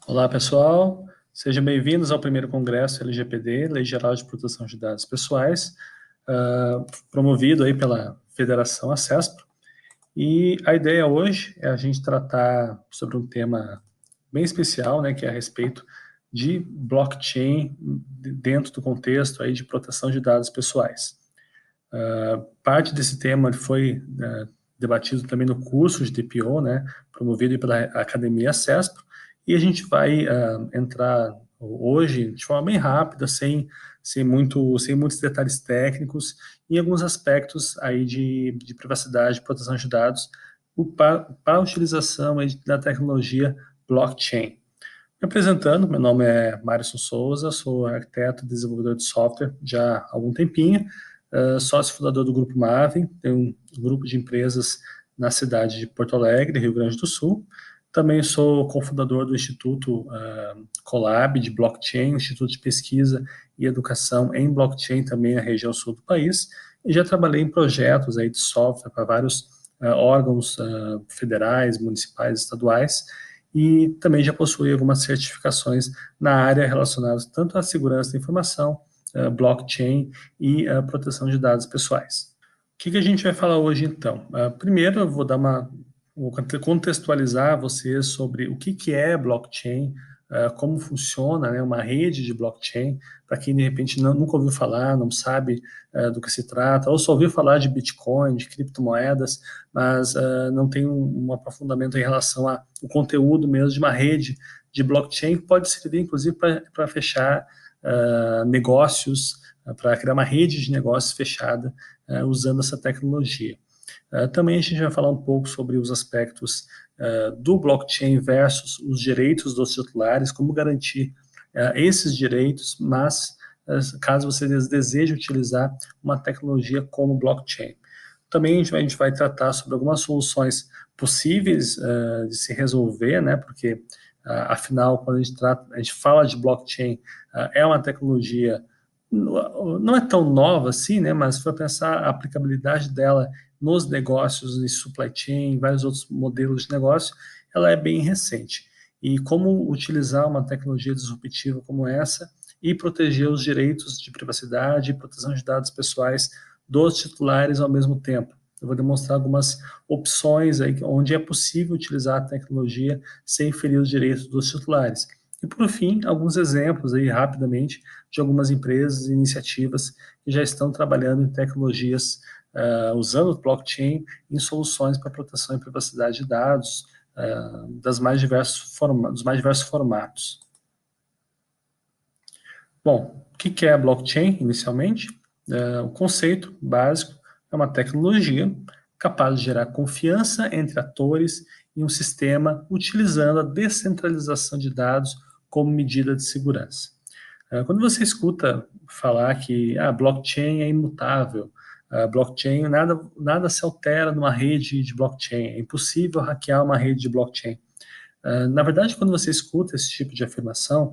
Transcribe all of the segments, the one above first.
Olá, pessoal. Sejam bem-vindos ao primeiro congresso LGPD, Lei Geral de Proteção de Dados Pessoais, promovido aí pela Federação ACESPRO. E a ideia hoje é a gente tratar sobre um tema bem especial, né, que é a respeito de blockchain dentro do contexto aí de proteção de dados pessoais. Parte desse tema foi debatido também no curso de DPO, né, promovido pela Academia CESP, e a gente vai entrar hoje de forma bem rápida, sem muitos detalhes técnicos, em alguns aspectos aí de privacidade e proteção de dados para a utilização aí da tecnologia blockchain. Me apresentando, meu nome é Márcio Souza, sou arquiteto e desenvolvedor de software já há algum tempinho, sócio fundador do Grupo Maven, tenho um grupo de empresas na cidade de Porto Alegre, Rio Grande do Sul. Também sou cofundador do Instituto Colab de Blockchain, Instituto de Pesquisa e Educação em Blockchain também na região sul do país, e já trabalhei em projetos aí de software para vários órgãos federais, municipais, estaduais, e também já possui algumas certificações na área relacionadas tanto à segurança da informação, blockchain e proteção de dados pessoais. O que a gente vai falar hoje, então? Primeiro, eu vou contextualizar vocês sobre o que é blockchain, como funciona, né, uma rede de blockchain, para quem de repente nunca ouviu falar, não sabe do que se trata, ou só ouviu falar de Bitcoin, de criptomoedas, mas não tem um aprofundamento em relação ao conteúdo mesmo de uma rede de blockchain, que pode servir inclusive para fechar negócios, para criar uma rede de negócios fechada usando essa tecnologia. Também a gente vai falar um pouco sobre os aspectos do blockchain versus os direitos dos titulares, como garantir esses direitos, mas caso você deseje utilizar uma tecnologia como blockchain. Também a gente vai tratar sobre algumas soluções possíveis de se resolver, né? Porque afinal, quando a gente fala de blockchain, é uma tecnologia não é tão nova assim, né? Mas se for pensar a aplicabilidade dela nos negócios, em supply chain, vários outros modelos de negócio, ela é bem recente. E como utilizar uma tecnologia disruptiva como essa e proteger os direitos de privacidade e proteção de dados pessoais dos titulares ao mesmo tempo. Eu vou demonstrar algumas opções aí onde é possível utilizar a tecnologia sem ferir os direitos dos titulares. E por fim, alguns exemplos aí rapidamente de algumas empresas e iniciativas que já estão trabalhando em tecnologias usando o blockchain em soluções para proteção e privacidade de dados dos mais diversos formatos. Bom, o que é a blockchain inicialmente? O conceito básico é uma tecnologia capaz de gerar confiança entre atores em um sistema utilizando a descentralização de dados como medida de segurança. Quando você escuta falar que a blockchain é imutável, a blockchain nada se altera numa rede de blockchain, é impossível hackear uma rede de blockchain. Na verdade, quando você escuta esse tipo de afirmação,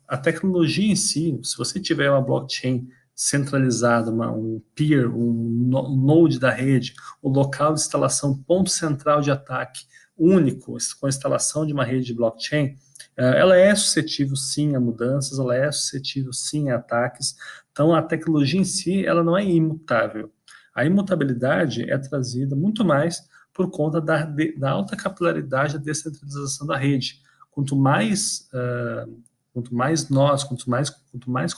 a tecnologia em si, se você tiver uma blockchain centralizada, um peer, um node da rede, o local de instalação, ponto central de ataque único, com a instalação de uma rede de blockchain, ela é suscetível sim a mudanças, ela é suscetível sim a ataques. Então, a tecnologia em si, ela não é imutável. A imutabilidade é trazida muito mais por conta da alta capilaridade da descentralização da rede. Quanto mais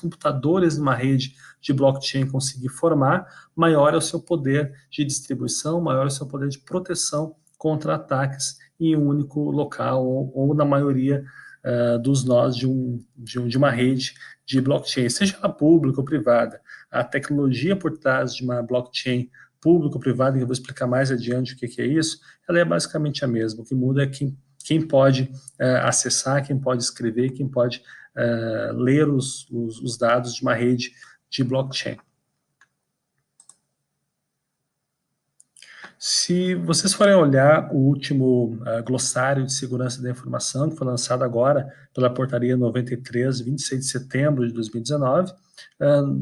computadores numa rede de blockchain conseguir formar, maior é o seu poder de distribuição, maior é o seu poder de proteção contra ataques em um único local ou na maioria dos nós de uma rede de blockchain, seja ela pública ou privada. A tecnologia por trás de uma blockchain público-privada, que eu vou explicar mais adiante o que é isso, ela é basicamente a mesma. O que muda é quem pode acessar, quem pode escrever, quem pode ler os dados de uma rede de blockchain. Se vocês forem olhar o último glossário de segurança da informação, que foi lançado agora pela portaria 93, 26 de setembro de 2019,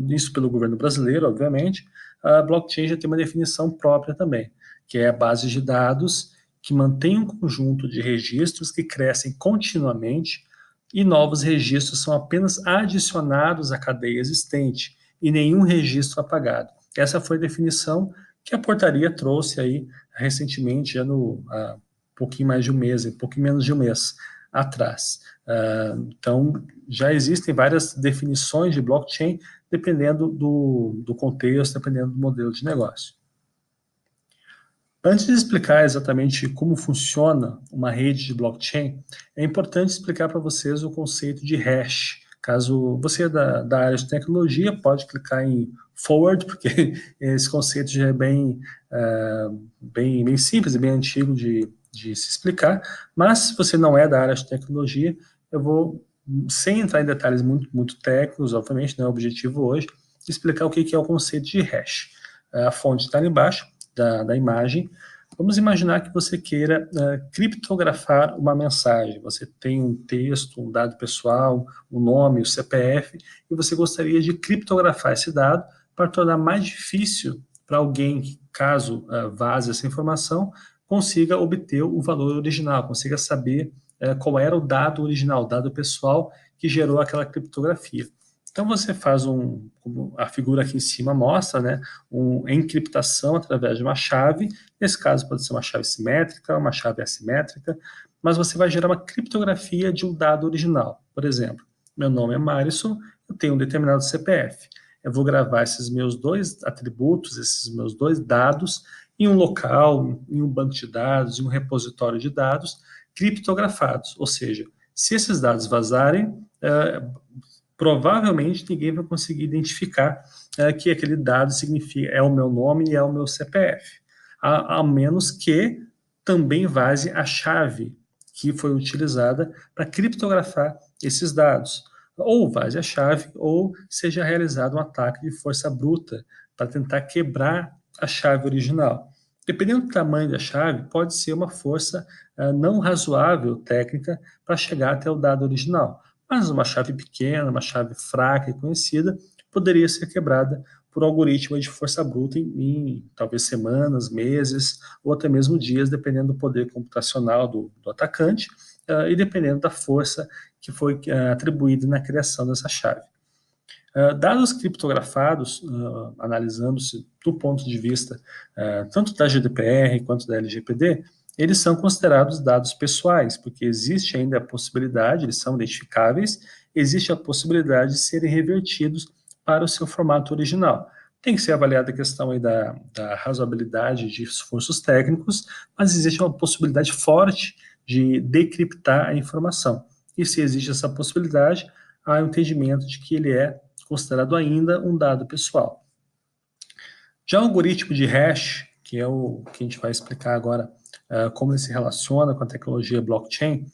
isso pelo governo brasileiro, obviamente, a blockchain já tem uma definição própria também, que é a base de dados que mantém um conjunto de registros que crescem continuamente e novos registros são apenas adicionados à cadeia existente e nenhum registro apagado. Essa foi a definição que a portaria trouxe aí recentemente, já há pouquinho mais de um mês, um pouquinho menos de um mês atrás. Então, já existem várias definições de blockchain, dependendo do contexto, dependendo do modelo de negócio. Antes de explicar exatamente como funciona uma rede de blockchain, é importante explicar para vocês o conceito de hash. Caso você é da área de tecnologia, pode clicar em forward, porque esse conceito já é bem simples e bem antigo de se explicar, mas se você não é da área de tecnologia, eu vou, sem entrar em detalhes muito técnicos, obviamente, não é o objetivo hoje, explicar o que é o conceito de hash. A fonte está ali embaixo da imagem. Vamos imaginar que você queira criptografar uma mensagem. Você tem um texto, um dado pessoal, um nome, o CPF, e você gostaria de criptografar esse dado para tornar mais difícil para alguém que, caso vaze essa informação, consiga obter o valor original, consiga saber qual era o dado original, o dado pessoal que gerou aquela criptografia. Então você faz como a figura aqui em cima mostra, né, uma encriptação através de uma chave. Nesse caso pode ser uma chave simétrica, uma chave assimétrica, mas você vai gerar uma criptografia de um dado original. Por exemplo, meu nome é Marisson, eu tenho um determinado CPF. Eu vou gravar esses meus dois atributos, esses meus dois dados, em um local, em um banco de dados, em um repositório de dados, criptografados. Ou seja, se esses dados vazarem, provavelmente ninguém vai conseguir identificar que aquele dado é o meu nome e é o meu CPF, a menos que também vaze a chave que foi utilizada para criptografar esses dados. Ou vaze a chave, ou seja realizado um ataque de força bruta para tentar quebrar a chave original. Dependendo do tamanho da chave, pode ser uma força não razoável técnica para chegar até o dado original. Mas uma chave pequena, uma chave fraca e conhecida, poderia ser quebrada por um algoritmo de força bruta em talvez semanas, meses, ou até mesmo dias, dependendo do poder computacional do atacante e dependendo da força que foi atribuída na criação dessa chave. Dados criptografados, analisando-se do ponto de vista tanto da GDPR quanto da LGPD, eles são considerados dados pessoais, porque existe ainda a possibilidade, eles são identificáveis, existe a possibilidade de serem revertidos para o seu formato original. Tem que ser avaliada a questão aí da razoabilidade de esforços técnicos, mas existe uma possibilidade forte de decriptar a informação. E se existe essa possibilidade, há o entendimento de que ele é considerado ainda um dado pessoal. Já o algoritmo de hash, que é o que a gente vai explicar agora, como ele se relaciona com a tecnologia blockchain,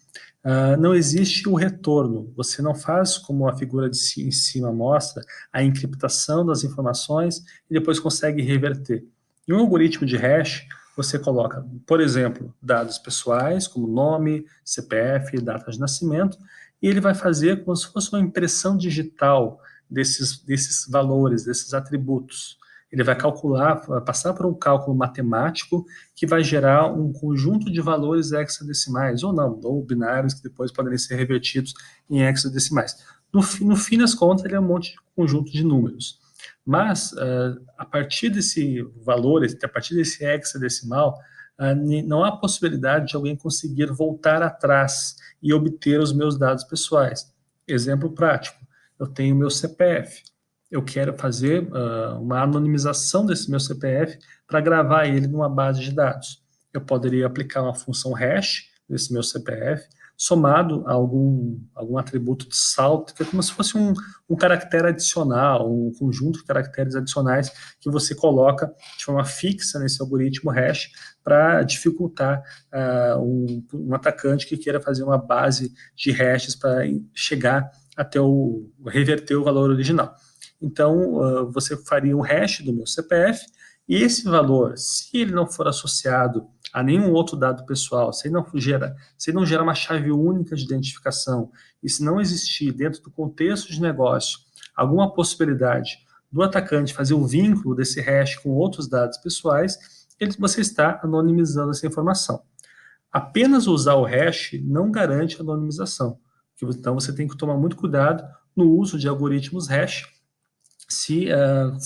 não existe o retorno. Você não faz como a figura em cima mostra, a encriptação das informações e depois consegue reverter. Em um algoritmo de hash, você coloca, por exemplo, dados pessoais, como nome, CPF, data de nascimento, e ele vai fazer como se fosse uma impressão digital desses valores, desses atributos. Ele vai calcular, vai passar por um cálculo matemático que vai gerar um conjunto de valores hexadecimais, ou não, ou binários que depois podem ser revertidos em hexadecimais. No fim das contas, ele é um monte de conjunto de números. Mas, a partir desse valor, a partir desse hexadecimal, não há possibilidade de alguém conseguir voltar atrás e obter os meus dados pessoais. Exemplo prático, eu tenho meu CPF, eu quero fazer uma anonimização desse meu CPF para gravar ele numa base de dados. Eu poderia aplicar uma função hash desse meu CPF, somado a algum atributo de salto, que é como se fosse um caractere adicional, um conjunto de caracteres adicionais que você coloca de forma fixa nesse algoritmo hash para dificultar um atacante que queira fazer uma base de hashes para chegar até reverter o valor original. Então, você faria um hash do meu CPF e esse valor, se ele não for associado a nenhum outro dado pessoal, se ele não gera uma chave única de identificação e se não existir dentro do contexto de negócio alguma possibilidade do atacante fazer o vínculo desse hash com outros dados pessoais, você está anonimizando essa informação. Apenas usar o hash não garante anonimização. Então, você tem que tomar muito cuidado no uso de algoritmos hash, se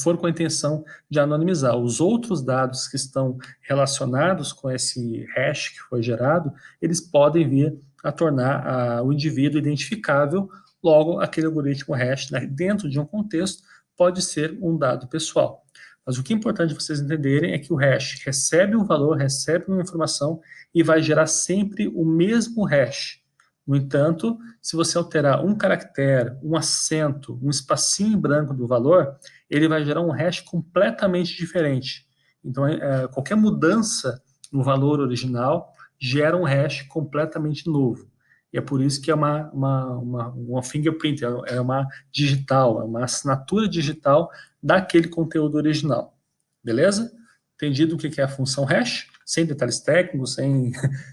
for com a intenção de anonimizar. Os outros dados que estão relacionados com esse hash que foi gerado, eles podem vir a tornar o indivíduo identificável, logo aquele algoritmo hash, né, dentro de um contexto, pode ser um dado pessoal. Mas o que é importante vocês entenderem é que o hash recebe um valor, recebe uma informação e vai gerar sempre o mesmo hash. No entanto, se você alterar um caractere, um acento, um espacinho em branco do valor, ele vai gerar um hash completamente diferente. Então, qualquer mudança no valor original gera um hash completamente novo. E é por isso que é uma fingerprint, é uma digital, é uma assinatura digital daquele conteúdo original. Beleza? Entendido o que é a função hash? Sem detalhes técnicos,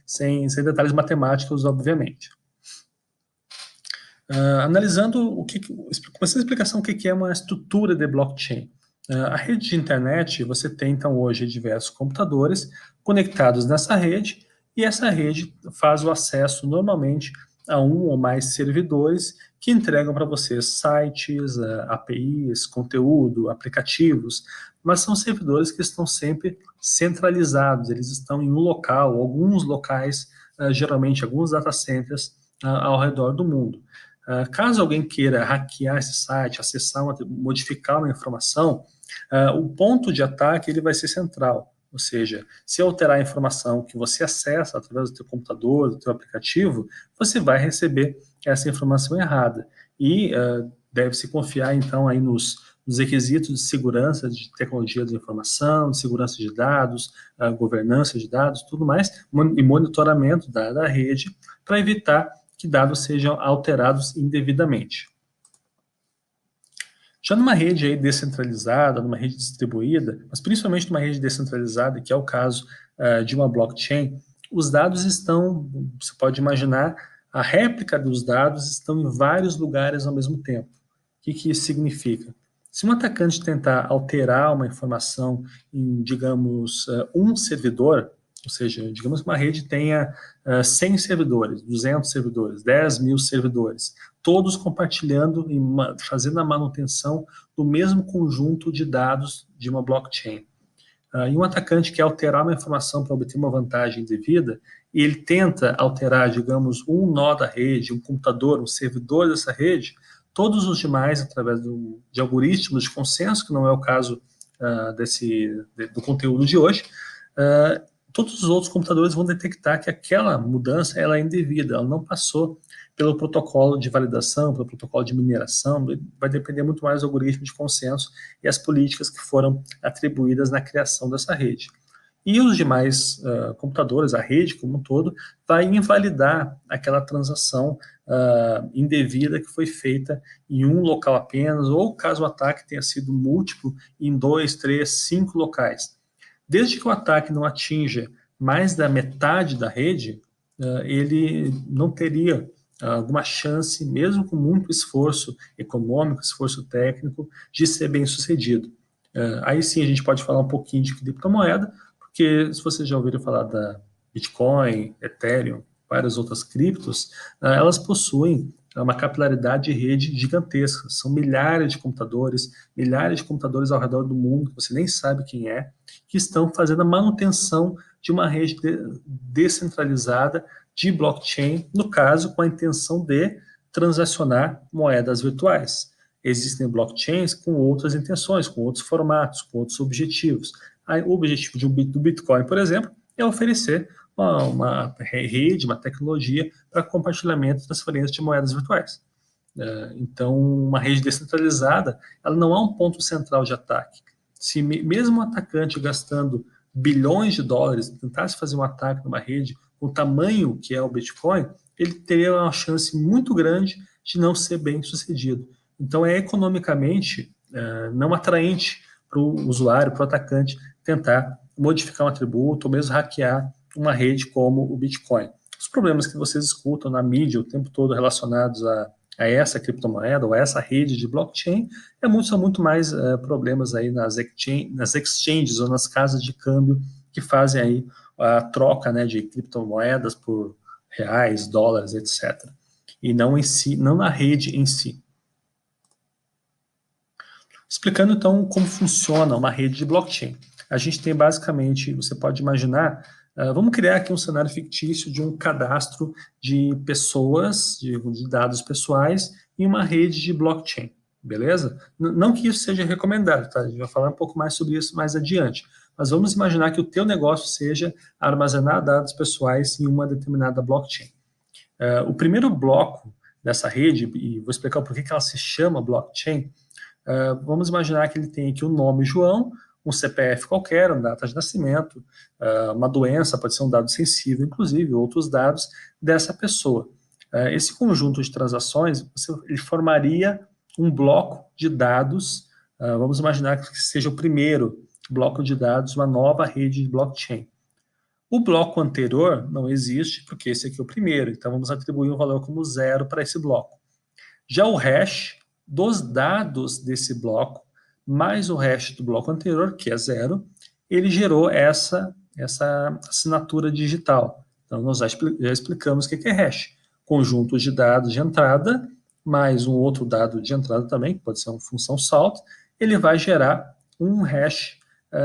sem detalhes matemáticos, obviamente. Analisando começando a explicação o que é uma estrutura de blockchain. A rede de internet, você tem então hoje diversos computadores conectados nessa rede, e essa rede faz o acesso normalmente a um ou mais servidores que entregam para você sites, APIs, conteúdo, aplicativos, mas são servidores que estão sempre centralizados, eles estão em um local, alguns locais, geralmente alguns data centers ao redor do mundo. Caso alguém queira hackear esse site, acessar, modificar uma informação, o ponto de ataque ele vai ser central. Ou seja, se alterar a informação que você acessa através do seu computador, do seu aplicativo, você vai receber essa informação errada. E deve-se confiar, então, aí nos requisitos de segurança de tecnologia de informação, de segurança de dados, governança de dados, tudo mais, e monitoramento da rede, para evitar que dados sejam alterados indevidamente. Já numa rede aí descentralizada, numa rede distribuída, mas principalmente numa rede descentralizada, que é o caso de uma blockchain, os dados estão, você pode imaginar, a réplica dos dados estão em vários lugares ao mesmo tempo. O que isso significa? Se um atacante tentar alterar uma informação em, digamos, um servidor, ou seja, digamos que uma rede tenha 100 servidores, 200 servidores, 10 mil servidores, todos compartilhando e fazendo a manutenção do mesmo conjunto de dados de uma blockchain. E um atacante quer alterar uma informação para obter uma vantagem indevida, e ele tenta alterar, digamos, um nó da rede, um computador, um servidor dessa rede, todos os demais, através de algoritmos de consenso, que não é o caso do conteúdo de hoje, todos os outros computadores vão detectar que aquela mudança ela é indevida, ela não passou pelo protocolo de validação, pelo protocolo de mineração, vai depender muito mais do algoritmo de consenso e as políticas que foram atribuídas na criação dessa rede. E os demais computadores, a rede como um todo, vai invalidar aquela transação indevida que foi feita em um local apenas, ou caso o ataque tenha sido múltiplo, em 2, 3, 5 locais. Desde que o ataque não atinja mais da metade da rede, ele não teria alguma chance, mesmo com muito esforço econômico, esforço técnico, de ser bem sucedido. Aí sim a gente pode falar um pouquinho de criptomoeda, porque se vocês já ouviram falar da Bitcoin, Ethereum, várias outras criptos, elas possuem uma capilaridade de rede gigantesca. São milhares de computadores ao redor do mundo, que você nem sabe quem é, que estão fazendo a manutenção de uma rede descentralizada de blockchain, no caso, com a intenção de transacionar moedas virtuais. Existem blockchains com outras intenções, com outros formatos, com outros objetivos. O objetivo do Bitcoin, por exemplo, é oferecer uma rede, uma tecnologia para compartilhamento e transferência de moedas virtuais. Então, uma rede descentralizada, ela não é um ponto central de ataque. Se mesmo um atacante gastando bilhões de dólares tentasse fazer um ataque numa rede com o tamanho que é o Bitcoin, ele teria uma chance muito grande de não ser bem sucedido. Então, é economicamente não atraente para o usuário, para o atacante, tentar modificar um atributo ou mesmo hackear uma rede como o Bitcoin. Os problemas que vocês escutam na mídia o tempo todo relacionados a essa criptomoeda ou a essa rede de blockchain são muito mais problemas aí nas exchanges ou nas casas de câmbio que fazem aí a troca, né, de criptomoedas por reais, dólares, etc. E não em si, não na rede em si. Explicando então como funciona uma rede de blockchain. A gente tem basicamente, você pode imaginar, vamos criar aqui um cenário fictício de um cadastro de pessoas, de dados pessoais, em uma rede de blockchain, beleza? Não que isso seja recomendado, tá? A gente vai falar um pouco mais sobre isso mais adiante. Mas vamos imaginar que o teu negócio seja armazenar dados pessoais em uma determinada blockchain. O primeiro bloco dessa rede, e vou explicar o porquê que ela se chama blockchain. Vamos imaginar que ele tem aqui o nome João, um CPF qualquer, uma data de nascimento, uma doença, pode ser um dado sensível, inclusive, outros dados dessa pessoa. Esse conjunto de transações, ele formaria um bloco de dados, vamos imaginar que seja o primeiro bloco de dados, uma nova rede de blockchain. O bloco anterior não existe, porque esse aqui é o primeiro, então vamos atribuir um valor como 0 para esse bloco. Já o hash dos dados desse bloco, mais o hash do bloco anterior, que é 0, ele gerou essa assinatura digital. Então, nós já explicamos o que é hash. Conjunto de dados de entrada, mais um outro dado de entrada também, que pode ser uma função salt, ele vai gerar um hash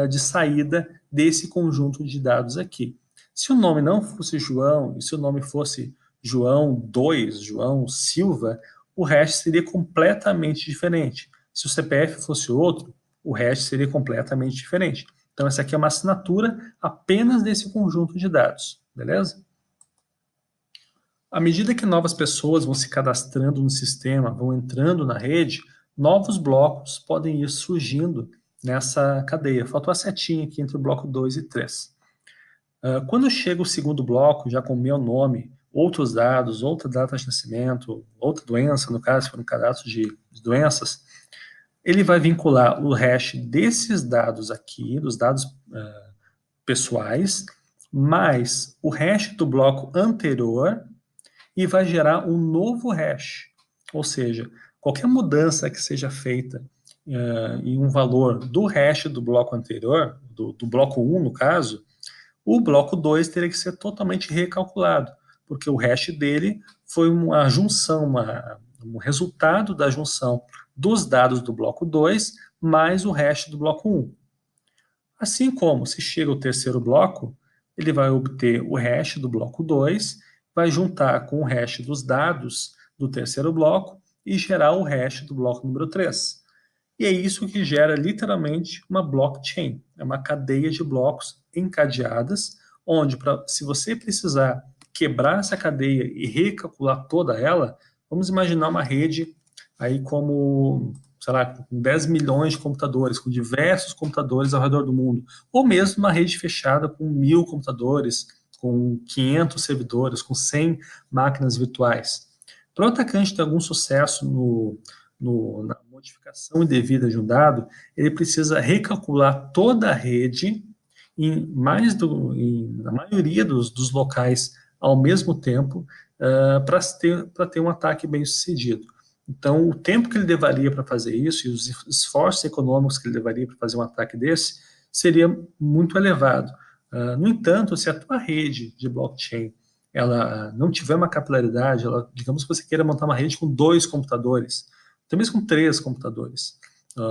de saída desse conjunto de dados aqui. Se o nome não fosse João, e se o nome fosse João 2, João Silva, o hash seria completamente diferente. Se o CPF fosse outro, o hash seria completamente diferente. Então, essa aqui é uma assinatura apenas desse conjunto de dados, beleza? À medida que novas pessoas vão se cadastrando no sistema, vão entrando na rede, novos blocos podem ir surgindo nessa cadeia. Faltou a setinha aqui entre o bloco 2 e 3. Quando chega o segundo bloco, já com o meu nome, outros dados, outra data de nascimento, outra doença, no caso, se for um cadastro de doenças, ele vai vincular o hash desses dados aqui, dos dados pessoais, mais o hash do bloco anterior e vai gerar um novo hash. Ou seja, qualquer mudança que seja feita em um valor do hash do bloco anterior, do bloco 1 no caso, o bloco 2 teria que ser totalmente recalculado, porque o hash dele foi uma junção, um resultado da junção dos dados do bloco 2 mais o hash do bloco 1. Assim como, se chega ao terceiro bloco, ele vai obter o hash do bloco 2, vai juntar com o hash dos dados do terceiro bloco e gerar o hash do bloco número 3. E é isso que gera literalmente uma blockchain, é uma cadeia de blocos encadeadas, onde se você precisar quebrar essa cadeia e recalcular toda ela, vamos imaginar uma rede aí como, sei lá, com 10 milhões de computadores, com diversos computadores ao redor do mundo, ou mesmo uma rede fechada com 1000 computadores, com 500 servidores, com 100 máquinas virtuais. Para o atacante ter algum sucesso na modificação indevida de um dado, ele precisa recalcular toda a rede na maioria dos locais ao mesmo tempo para ter um ataque bem sucedido. Então, o tempo que ele levaria para fazer isso e os esforços econômicos que ele levaria para fazer um ataque desse seria muito elevado. No entanto, se a tua rede de blockchain ela não tiver uma capilaridade, digamos que você queira montar uma rede com 2 computadores, até mesmo com 3 computadores,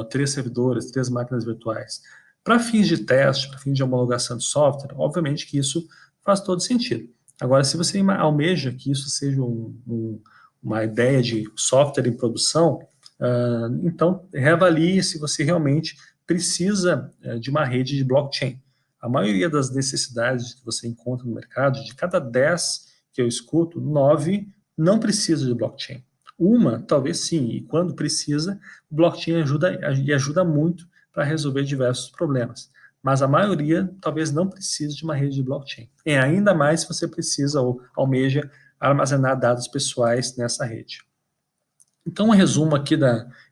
3 servidores, 3 máquinas virtuais, para fins de teste, para fins de homologação de software, obviamente que isso faz todo sentido. Agora, se você almeja que isso seja uma ideia de software em produção, então reavalie se você realmente precisa de uma rede de blockchain. A maioria das necessidades que você encontra no mercado, de cada 10 que eu escuto, 9 não precisa de blockchain. Uma, talvez sim, e quando precisa, o blockchain ajuda muito para resolver diversos problemas. Mas a maioria talvez não precise de uma rede de blockchain. E ainda mais se você precisa ou almeja armazenar dados pessoais nessa rede. Então, um resumo aqui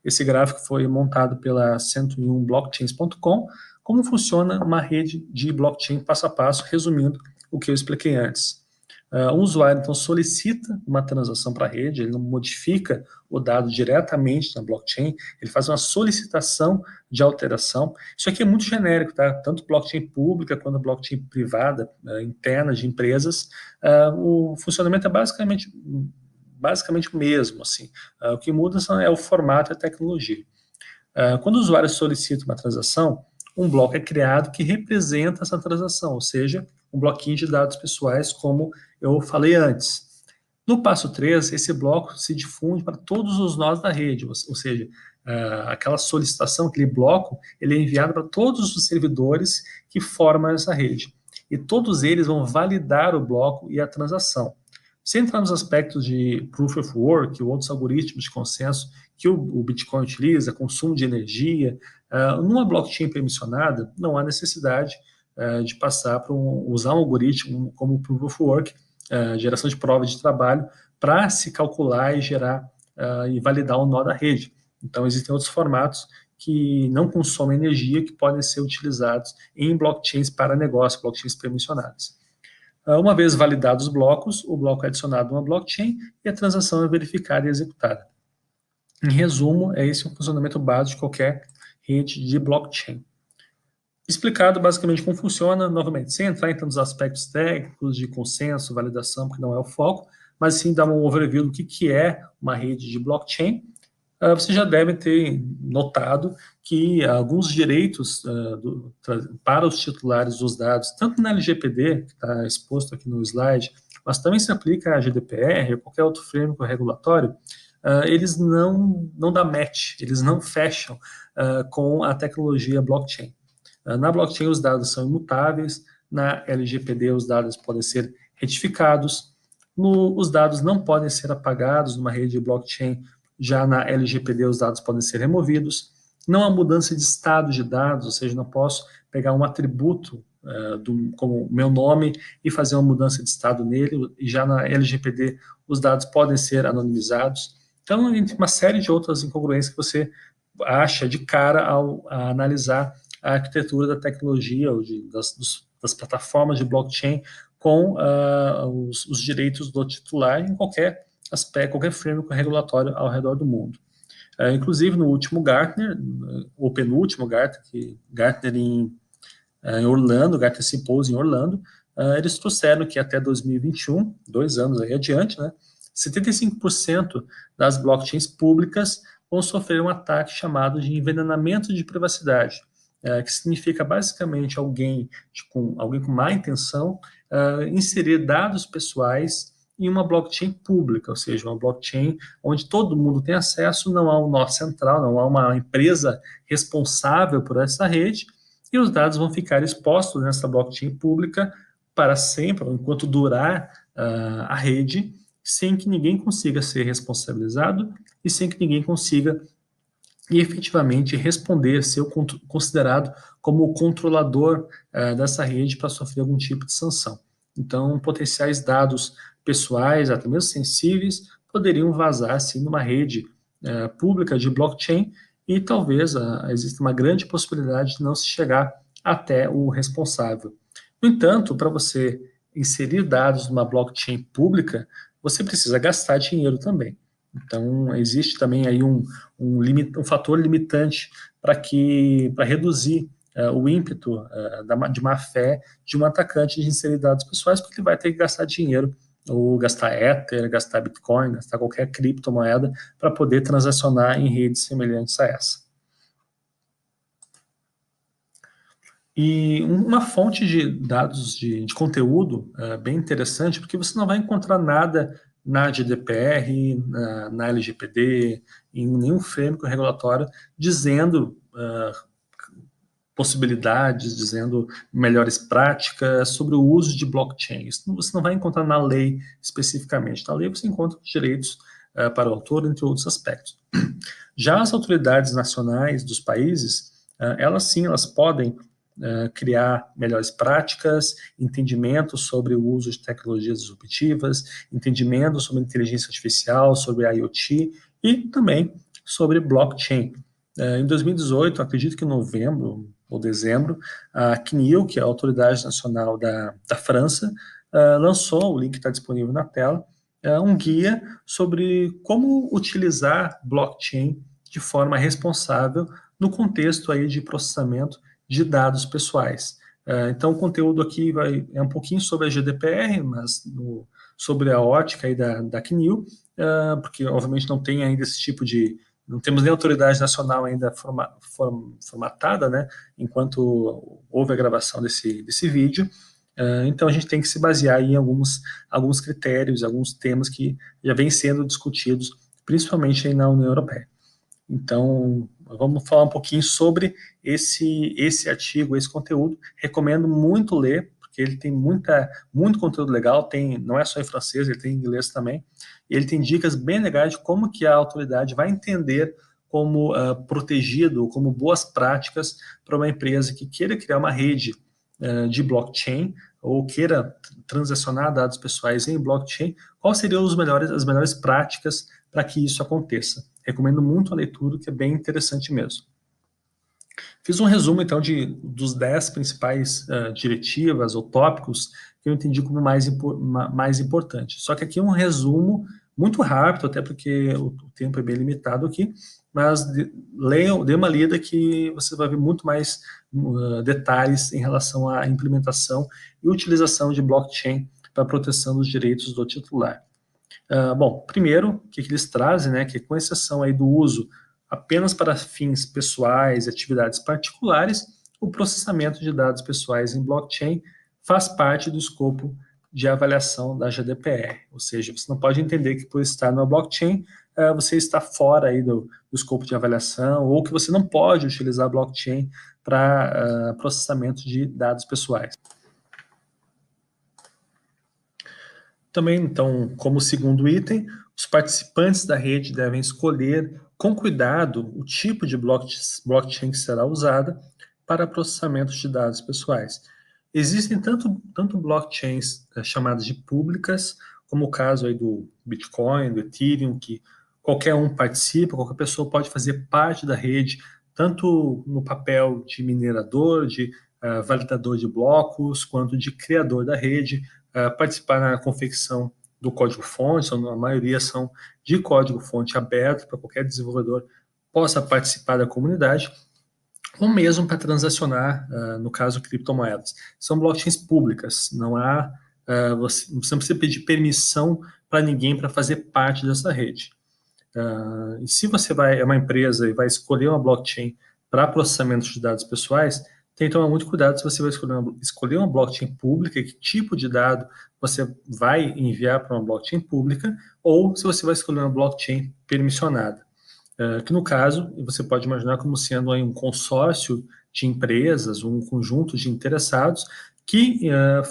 esse gráfico foi montado pela 101blockchains.com, como funciona uma rede de blockchain passo a passo, resumindo o que eu expliquei antes. Um usuário, então, solicita uma transação para a rede, ele não modifica o dado diretamente na blockchain, ele faz uma solicitação de alteração. Isso aqui é muito genérico, tá? Tanto blockchain pública quanto blockchain privada, interna de empresas, o funcionamento é basicamente o mesmo, assim. O que muda é o formato e a tecnologia. Quando o usuário solicita uma transação, um bloco é criado que representa essa transação, ou seja, um bloquinho de dados pessoais, como eu falei antes. No passo 3, esse bloco se difunde para todos os nós da rede, ou seja, aquela solicitação, aquele bloco, ele é enviado para todos os servidores que formam essa rede. E todos eles vão validar o bloco e a transação. Sem entrar nos aspectos de Proof of Work, ou outros algoritmos de consenso que o Bitcoin utiliza, consumo de energia, numa blockchain permissionada, não há necessidade de passar para usar um algoritmo como o Proof of Work, geração de prova de trabalho, para se calcular e gerar e validar o nó da rede. Então, existem outros formatos que não consomem energia, que podem ser utilizados em blockchains para negócio, blockchains permissionadas. Uma vez validados os blocos, o bloco é adicionado a uma blockchain e a transação é verificada e executada. Em resumo, é esse o funcionamento básico de qualquer rede de blockchain. Explicado basicamente como funciona, novamente, sem entrar em tantos aspectos técnicos de consenso, validação, porque não é o foco, mas sim dar um overview do que é uma rede de blockchain. Você já deve ter notado que alguns direitos para os titulares dos dados, tanto na LGPD, que está exposto aqui no slide, mas também se aplica a GDPR ou qualquer outro framework regulatório, eles não dão match, eles não fecham com a tecnologia blockchain. Na blockchain, os dados são imutáveis, na LGPD, os dados podem ser retificados, os dados não podem ser apagados numa rede de blockchain, já na LGPD, os dados podem ser removidos, não há mudança de estado de dados, ou seja, não posso pegar um atributo como meu nome e fazer uma mudança de estado nele, e já na LGPD, os dados podem ser anonimizados. Então, entre uma série de outras incongruências que você acha de cara ao analisar a arquitetura da tecnologia ou das plataformas de blockchain com os direitos do titular em qualquer aspecto, qualquer framework regulatório ao redor do mundo. Inclusive, no último Gartner, ou penúltimo Gartner em Orlando, Gartner Symposium em Orlando, eles trouxeram que até 2021, 2 anos aí adiante, né, 75% das blockchains públicas vão sofrer um ataque chamado de envenenamento de privacidade, que significa basicamente alguém com má intenção inserir dados pessoais em uma blockchain pública, ou seja, uma blockchain onde todo mundo tem acesso, não há um nó central, não há uma empresa responsável por essa rede, e os dados vão ficar expostos nessa blockchain pública para sempre, enquanto durar a rede, sem que ninguém consiga ser responsabilizado e sem que ninguém consiga efetivamente responder, ser considerado como o controlador dessa rede para sofrer algum tipo de sanção. Então, potenciais dados pessoais, até mesmo sensíveis, poderiam vazar sim numa rede pública de blockchain e talvez exista uma grande possibilidade de não se chegar até o responsável. No entanto, para você inserir dados numa blockchain pública, você precisa gastar dinheiro também. Então, existe também aí um fator limitante para reduzir o ímpeto de má fé de um atacante de inserir dados pessoais, porque ele vai ter que gastar dinheiro, ou gastar Ether, gastar Bitcoin, gastar qualquer criptomoeda para poder transacionar em redes semelhantes a essa. E uma fonte de dados de conteúdo bem interessante, porque você não vai encontrar nada na GDPR, na LGPD, em nenhum framework regulatório, dizendo possibilidades, dizendo melhores práticas sobre o uso de blockchain. Isso você não vai encontrar na lei especificamente. Na lei você encontra os direitos para o autor, entre outros aspectos. Já as autoridades nacionais dos países, elas sim, elas podem criar melhores práticas, entendimento sobre o uso de tecnologias disruptivas, entendimento sobre inteligência artificial, sobre IoT e também sobre blockchain. Em 2018, acredito que em novembro ou dezembro, a CNIL, que é a Autoridade Nacional da França, lançou, o link está disponível na tela, um guia sobre como utilizar blockchain de forma responsável no contexto aí de processamento de dados pessoais. Então, o conteúdo aqui é um pouquinho sobre a GDPR, mas sobre a ótica aí da CNIL, porque obviamente não tem ainda esse tipo de... Não temos nem autoridade nacional ainda formatada, né, enquanto houve a gravação desse vídeo. Então, a gente tem que se basear em alguns critérios, alguns temas que já vêm sendo discutidos, principalmente aí na União Europeia. Então, vamos falar um pouquinho sobre esse artigo, esse conteúdo. Recomendo muito ler, porque ele tem muito conteúdo legal, não é só em francês, ele tem em inglês também. E ele tem dicas bem legais de como que a autoridade vai entender como protegido, como boas práticas para uma empresa que queira criar uma rede de blockchain ou queira transacionar dados pessoais em blockchain, quais seriam as melhores práticas para que isso aconteça. Recomendo muito a leitura, que é bem interessante mesmo. Fiz um resumo, então, dos 10 principais diretivas ou tópicos que eu entendi como mais importante. Só que aqui é um resumo muito rápido, até porque o tempo é bem limitado aqui, mas dê uma lida que você vai ver muito mais detalhes em relação à implementação e utilização de blockchain para a proteção dos direitos do titular. Bom, primeiro, o que eles trazem, né, que com exceção aí do uso apenas para fins pessoais e atividades particulares, o processamento de dados pessoais em blockchain faz parte do escopo de avaliação da GDPR, ou seja, você não pode entender que por estar no blockchain, você está fora aí do escopo de avaliação, ou que você não pode utilizar blockchain para processamento de dados pessoais. Também, então, como segundo item, os participantes da rede devem escolher com cuidado o tipo de blockchain que será usada para processamento de dados pessoais. Existem tanto blockchains chamadas de públicas, como o caso aí do Bitcoin, do Ethereum, que qualquer um participa, qualquer pessoa pode fazer parte da rede, tanto no papel de minerador, de validador de blocos, quanto de criador da rede, participar na confecção do código-fonte, a maioria são de código-fonte aberto para qualquer desenvolvedor possa participar da comunidade, ou mesmo para transacionar, no caso, criptomoedas. São blockchains públicas, você não precisa pedir permissão para ninguém para fazer parte dessa rede. E se você é uma empresa e vai escolher uma blockchain para processamento de dados pessoais, tem que tomar muito cuidado se você vai escolher uma blockchain pública, que tipo de dado você vai enviar para uma blockchain pública, ou se você vai escolher uma blockchain permissionada. Que no caso, você pode imaginar como sendo aí um consórcio de empresas, um conjunto de interessados que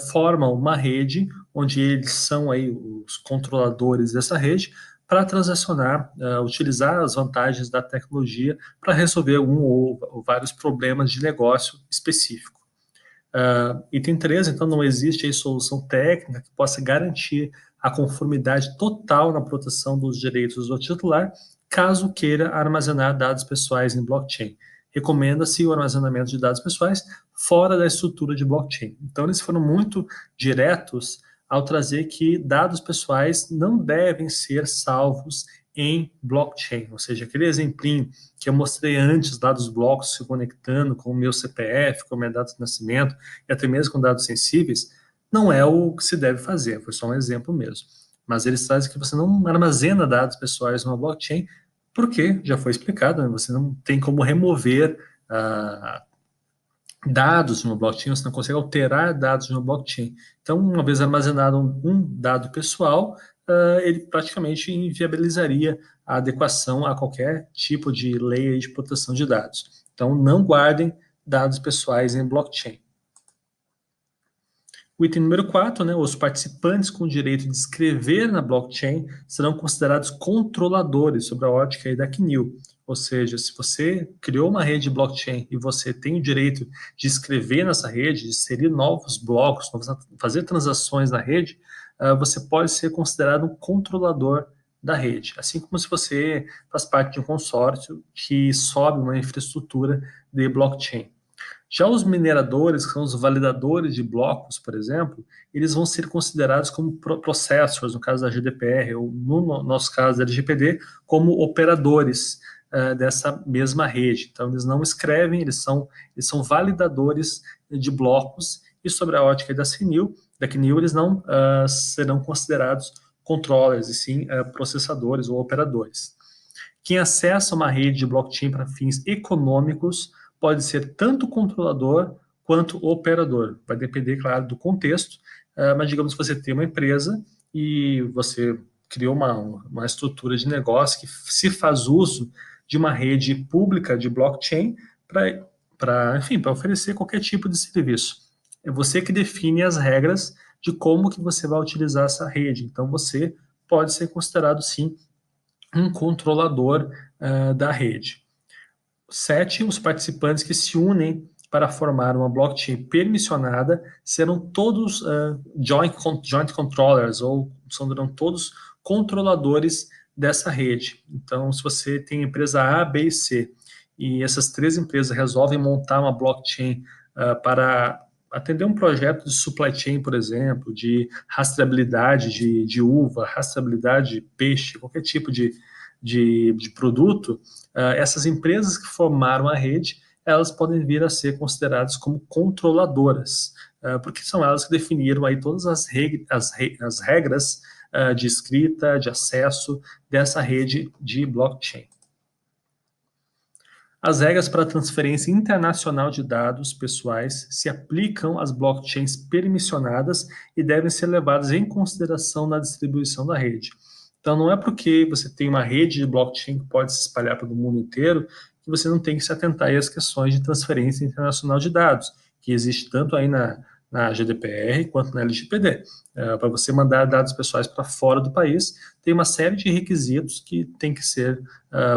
formam uma rede onde eles são aí os controladores dessa rede para transacionar, utilizar as vantagens da tecnologia para resolver um ou vários problemas de negócio específico. Item 3, então, não existe aí solução técnica que possa garantir a conformidade total na proteção dos direitos do titular, caso queira armazenar dados pessoais em blockchain. Recomenda-se o armazenamento de dados pessoais fora da estrutura de blockchain. Então, eles foram muito diretos ao trazer que dados pessoais não devem ser salvos em blockchain, ou seja, aquele exemplinho que eu mostrei antes, dados blocos se conectando com o meu CPF, com a minha data de nascimento e até mesmo com dados sensíveis, não é o que se deve fazer, foi só um exemplo mesmo. Mas eles trazem que você não armazena dados pessoais numa blockchain, porque, já foi explicado, né, você não tem como remover dados de uma blockchain, você não consegue alterar dados de uma blockchain. Então, uma vez armazenado um dado pessoal, ele praticamente inviabilizaria a adequação a qualquer tipo de lei de proteção de dados. Então, não guardem dados pessoais em blockchain. O item número 4, né, os participantes com o direito de escrever na blockchain serão considerados controladores sobre a ótica aí da CNIL. Ou seja, se você criou uma rede blockchain e você tem o direito de escrever nessa rede, de inserir novos blocos, fazer transações na rede, você pode ser considerado um controlador da rede. Assim como se você faz parte de um consórcio que sobe uma infraestrutura de blockchain. Já os mineradores, que são os validadores de blocos, por exemplo, eles vão ser considerados como processors, no caso da GDPR, ou no nosso caso da LGPD, como operadores dessa mesma rede. Então, eles não escrevem, eles são validadores de blocos, e sobre a ótica da CNIL, eles não serão considerados controllers, e sim processadores ou operadores. Quem acessa uma rede de blockchain para fins econômicos pode ser tanto controlador quanto operador. Vai depender, claro, do contexto, mas digamos que você tem uma empresa e você criou uma estrutura de negócio que se faz uso de uma rede pública de blockchain para oferecer qualquer tipo de serviço. É você que define as regras de como que você vai utilizar essa rede. Então, você pode ser considerado, sim, um controlador da rede. 7, os participantes que se unem para formar uma blockchain permissionada serão todos joint controllers, ou serão todos controladores dessa rede. Então, se você tem empresa A, B e C, e essas 3 empresas resolvem montar uma blockchain para atender um projeto de supply chain, por exemplo, de rastreabilidade de uva, rastreabilidade de peixe, qualquer tipo de produto, essas empresas que formaram a rede, elas podem vir a ser consideradas como controladoras, porque são elas que definiram aí todas as regras de escrita, de acesso dessa rede de blockchain. As regras para transferência internacional de dados pessoais se aplicam às blockchains permissionadas e devem ser levadas em consideração na distribuição da rede. Então, não é porque você tem uma rede de blockchain que pode se espalhar pelo mundo inteiro que você não tem que se atentar às questões de transferência internacional de dados, que existe tanto aí na GDPR quanto na LGPD. Para você mandar dados pessoais para fora do país, tem uma série de requisitos que tem que ser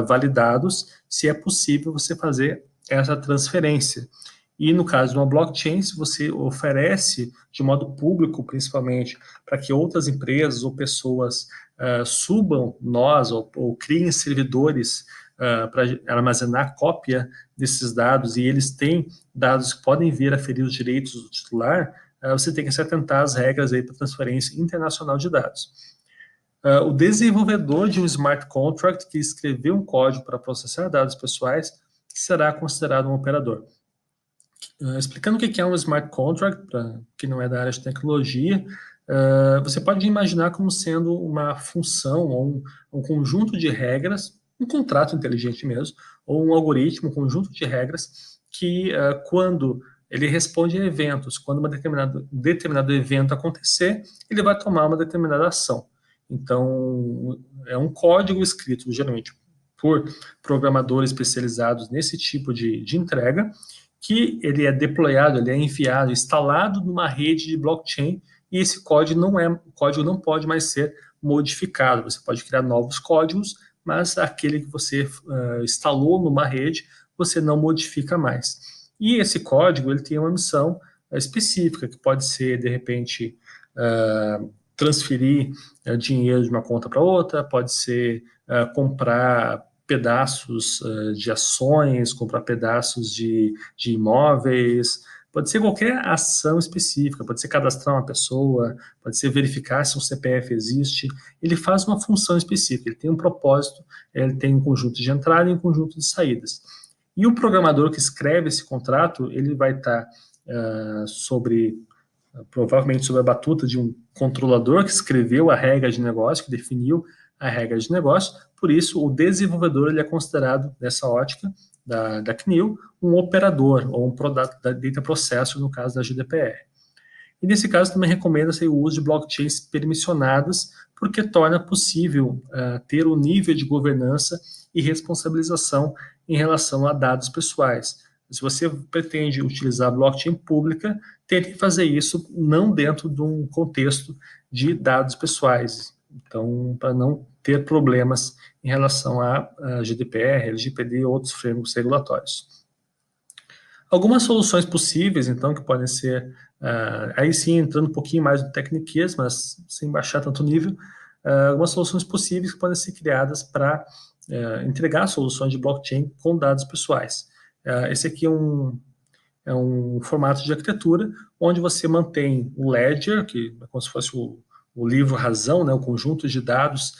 validados se é possível você fazer essa transferência. E no caso de uma blockchain, se você oferece de modo público, principalmente, para que outras empresas ou pessoas subam nós ou criem servidores para armazenar cópia desses dados e eles têm dados que podem vir a ferir os direitos do titular, você tem que se atentar às regras aí para transferência internacional de dados. O desenvolvedor de um smart contract que escreveu um código para processar dados pessoais será considerado um operador. Explicando o que é um smart contract, para quem não é da área de tecnologia, você pode imaginar como sendo uma função ou um conjunto de regras, um contrato inteligente mesmo, ou um algoritmo, um conjunto de regras que, quando ele responde a eventos, quando um determinado evento acontecer, ele vai tomar uma determinada ação. Então, é um código escrito, geralmente, por programadores especializados nesse tipo de entrega, que ele é deployado, ele é enviado, instalado numa rede de blockchain, e esse código não pode mais ser modificado. Você pode criar novos códigos, mas aquele que você instalou numa rede, você não modifica mais. E esse código ele tem uma missão específica, que pode ser, de repente, transferir dinheiro de uma conta para outra, pode ser comprar pedaços de ações, comprar pedaços de imóveis, pode ser qualquer ação específica, pode ser cadastrar uma pessoa, pode ser verificar se um CPF existe. Ele faz uma função específica, ele tem um propósito, ele tem um conjunto de entrada e um conjunto de saídas. E o programador que escreve esse contrato, ele vai estar provavelmente sob a batuta de um controlador que escreveu a regra de negócio, que definiu a regra de negócio. Por isso, o desenvolvedor ele é considerado, nessa ótica da CNIL, um operador ou um data processor, no caso da GDPR. E nesse caso também recomenda-se o uso de blockchains permissionadas, porque torna possível ter o nível de governança e responsabilização em relação a dados pessoais. Se você pretende utilizar blockchain pública, tente fazer isso não dentro de um contexto de dados pessoais. Então, para não ter problemas em relação a GDPR, LGPD e outros frameworks regulatórios. Algumas soluções possíveis, então, que podem ser, aí sim, entrando um pouquinho mais no tecniquez, mas sem baixar tanto nível, algumas soluções possíveis que podem ser criadas para entregar soluções de blockchain com dados pessoais. Esse aqui é é um formato de arquitetura onde você mantém o ledger, que é como se fosse o livro-razão, né, o conjunto de dados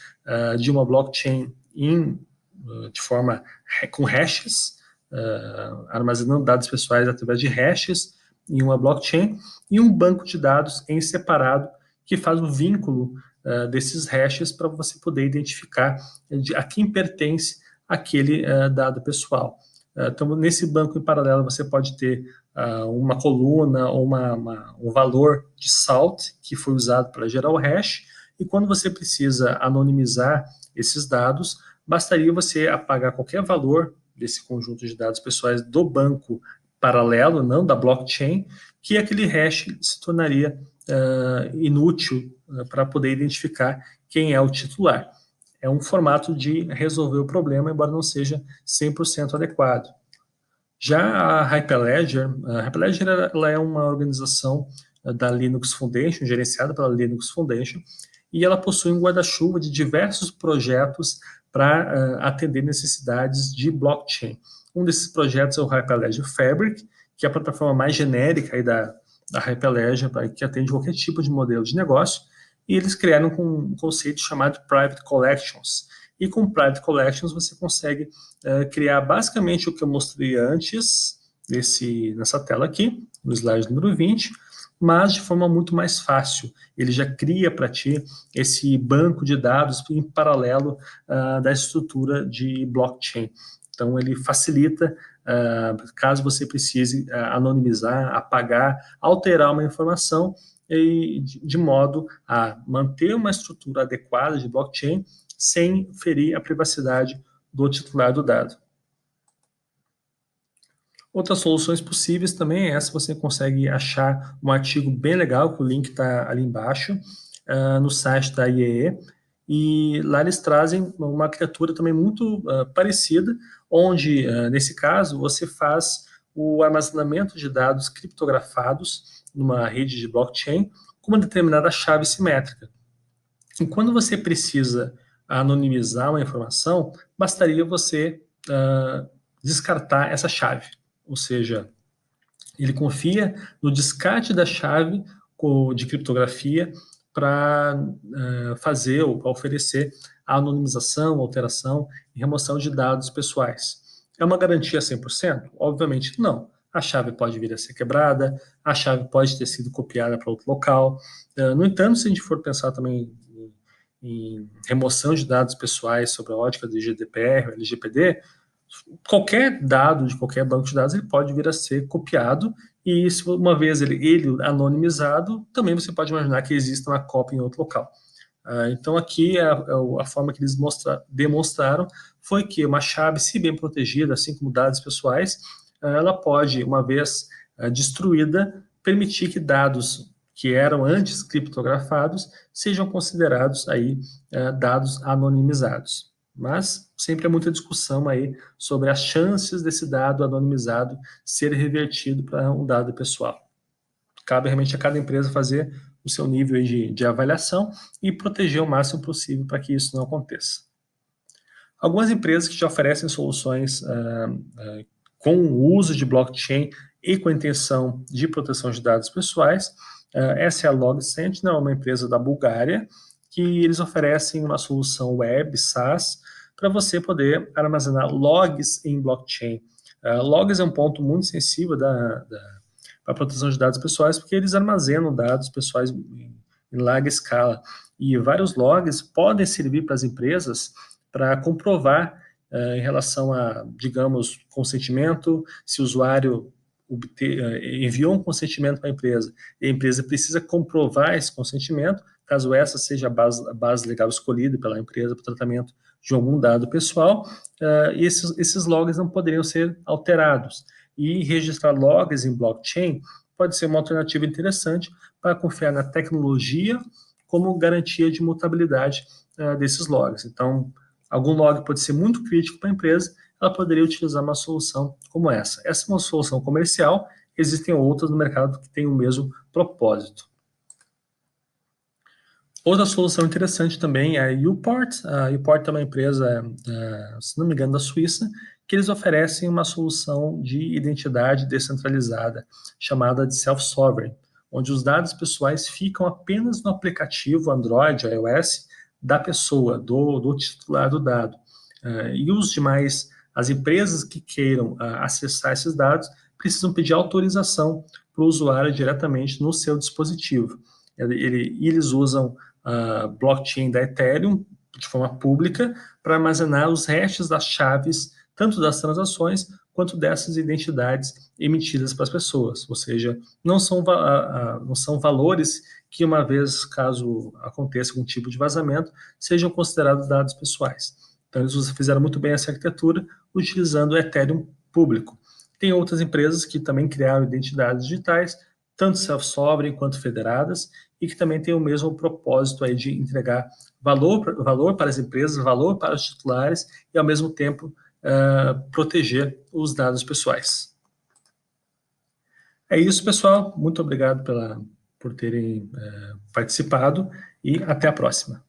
de uma blockchain de forma com hashes, armazenando dados pessoais através de hashes em uma blockchain, e um banco de dados em separado que faz o vínculo desses hashes para você poder identificar a quem pertence aquele dado pessoal. Então, nesse banco em paralelo, você pode ter uma coluna ou um valor de salt que foi usado para gerar o hash, e quando você precisa anonimizar esses dados, bastaria você apagar qualquer valor desse conjunto de dados pessoais do banco paralelo, não da blockchain, que aquele hash se tornaria inútil para poder identificar quem é o titular. É um formato de resolver o problema, embora não seja 100% adequado. Já a Hyperledger ela é uma organização da Linux Foundation, gerenciada pela Linux Foundation, e ela possui um guarda-chuva de diversos projetos para atender necessidades de blockchain. Um desses projetos é o Hyperledger Fabric, que é a plataforma mais genérica aí da Hyperledger, que atende qualquer tipo de modelo de negócio, e eles criaram um conceito chamado Private Collections. E com Private Collections você consegue criar basicamente o que eu mostrei antes, nessa tela aqui, no slide número 20, mas de forma muito mais fácil. Ele já cria para ti esse banco de dados em paralelo da estrutura de blockchain. Então, ele facilita, caso você precise anonimizar, apagar, alterar uma informação, de modo a manter uma estrutura adequada de blockchain sem ferir a privacidade do titular do dado. Outras soluções possíveis também é essa, você consegue achar um artigo bem legal, que o link está ali embaixo, no site da IEE, e lá eles trazem uma arquitetura também muito parecida, onde, nesse caso, você faz o armazenamento de dados criptografados numa rede de blockchain com uma determinada chave simétrica. E quando você precisa anonimizar uma informação, bastaria você descartar essa chave. Ou seja, ele confia no descarte da chave de criptografia para fazer ou para oferecer a anonimização, alteração e remoção de dados pessoais. É uma garantia 100%? Obviamente não. A chave pode vir a ser quebrada, a chave pode ter sido copiada para outro local. No entanto, se a gente for pensar também em remoção de dados pessoais sobre a ótica do GDPR, LGPD, qualquer dado de qualquer banco de dados ele pode vir a ser copiado, e se uma vez ele anonimizado, também você pode imaginar que exista uma cópia em outro local. Então aqui a forma que eles demonstraram foi que uma chave, se bem protegida, assim como dados pessoais, ela pode, uma vez destruída, permitir que dados que eram antes criptografados sejam considerados aí dados anonimizados. Mas sempre há muita discussão aí sobre as chances desse dado anonimizado ser revertido para um dado pessoal. Cabe realmente a cada empresa fazer o seu nível de avaliação e proteger o máximo possível para que isso não aconteça. Algumas empresas que já oferecem soluções com o uso de blockchain e com a intenção de proteção de dados pessoais, essa é a Log Sentinel, uma empresa da Bulgária, que eles oferecem uma solução web, SaaS, para você poder armazenar logs em blockchain. Logs é um ponto muito sensível para a proteção de dados pessoais, porque eles armazenam dados pessoais em larga escala. E vários logs podem servir para as empresas para comprovar em relação a, digamos, consentimento, se o usuário enviou um consentimento para a empresa e a empresa precisa comprovar esse consentimento, caso essa seja a base legal escolhida pela empresa para o tratamento de algum dado pessoal, e esses logs não poderiam ser alterados. E registrar logs em blockchain pode ser uma alternativa interessante para confiar na tecnologia como garantia de mutabilidade desses logs. Então, algum log pode ser muito crítico para a empresa, ela poderia utilizar uma solução como essa. Essa é uma solução comercial, existem outras no mercado que têm o mesmo propósito. Outra solução interessante também é a Uport. A Uport é uma empresa, se não me engano, da Suíça, que eles oferecem uma solução de identidade descentralizada, chamada de self-sovereign, onde os dados pessoais ficam apenas no aplicativo Android, iOS, da pessoa, do titular do dado. E os demais, as empresas que queiram acessar esses dados, precisam pedir autorização para o usuário diretamente no seu dispositivo. Eles usam a blockchain da Ethereum de forma pública para armazenar os hashes das chaves, tanto das transações quanto dessas identidades emitidas para as pessoas. Ou seja, não são valores que, uma vez, caso aconteça algum tipo de vazamento, sejam considerados dados pessoais. Então, eles fizeram muito bem essa arquitetura utilizando o Ethereum público. Tem outras empresas que também criaram identidades digitais, tanto self-sovereign quanto federadas, e que também têm o mesmo propósito aí de entregar valor para as empresas, valor para os titulares e, ao mesmo tempo, proteger os dados pessoais. É isso, pessoal. Muito obrigado por terem participado e até a próxima.